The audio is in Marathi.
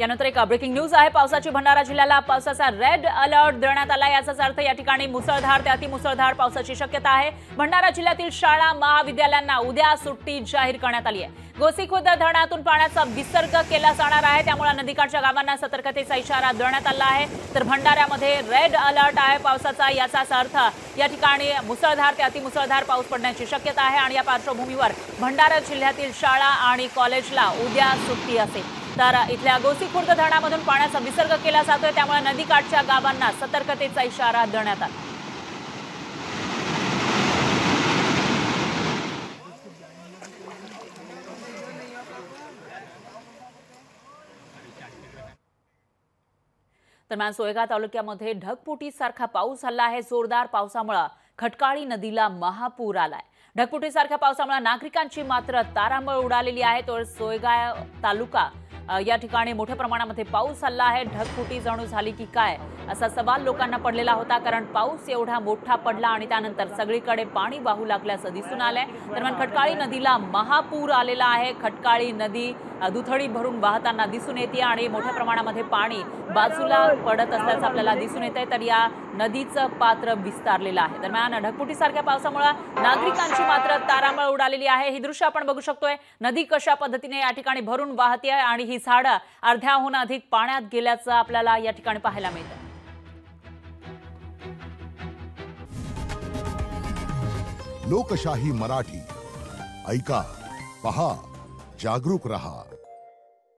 यानंतर एक ब्रेकिंग न्यूज आहे। पावसाची भंडारा जिल्ह्याला पावसाचा रेड अलर्ट देण्यात आला। याचाच अर्थ या ठिकाणी मुसळधार ते अतिमुसळधार पावसाची शक्यता आहे। भंडारा जिल्ह्यातील शाळा महाविद्यालयांना उद्या सुट्टी जाहीर करण्यात आली आहे। गोसीखुर्द धरणातून पाण्याचा विसर्ग केला जाणार आहे, त्यामुळे नदीकाठच्या गावांना सतर्कतेचा इशारा देण्यात आला आहे। तर भंडाऱ्यामध्ये रेड अलर्ट आहे पावसाचा। याचाच अर्थ या ठिकाणी मुसळधार ते अतिमुसळधार पाऊस पडण्याची शक्यता आहे आणि या पार्श्वभूमीवर भंडारा जिल्ह्यातील शाळा आणि कॉलेजला उद्या सुट्टी असेल। तर इथल्या गोसीखुर्द धरणामधून पाण्याचा विसर्ग केला जातोय, त्यामुळे नदीकाठच्या गावांना सतर्कतेचा इशारा देण्यात आला। दरम्यान सोयगाव तालुक्यामध्ये ढगफुटीसारखा पाऊस झाला आहे। जोरदार पावसामुळे खटकाळी नदीला महापूर आलाय। ढगफुटीसारख्या पावसामुळे नागरिकांची मात्र तारांबळ उडालेली आहे। तर सोयगाव तालुका या ठिकाणी मोठ्या प्रमाणामध्ये पाऊस झाला आहे। ढगफुटी जणू झाली की काय असा सवाल लोकांना पडलेला होता, कारण पाऊस एवढा मोठा पडला आणि त्यानंतर सगळीकडे पाणी वाहू लागल्याचं दिसून आलंय। दरम्यान खटकाळी नदीला महापूर आलेला आहे। खटकाळी नदी दुथडी भरून वाहताना दिसून येते आणि मोठ्या प्रमाणामध्ये पाणी बाजूला पडत असल्याचं आपल्याला दिसून येतंय। तर या नदीचं पात्र विस्तारलेलं आहे। दरम्यान ढगफुटीसारख्या पावसामुळे नागरिकांची मात्र तारांबळ उडालेली आहे। ही दृश्य आपण बघू शकतोय। नदी कशा पद्धतीने या ठिकाणी भरून वाहते आहे आणि ही झाडं अर्ध्याहून अधिक पाण्यात गेल्याचं आपल्याला या ठिकाणी पाहायला मिळतं। लोकशाही मराठी ऐका, पहा, जागरूक रहा।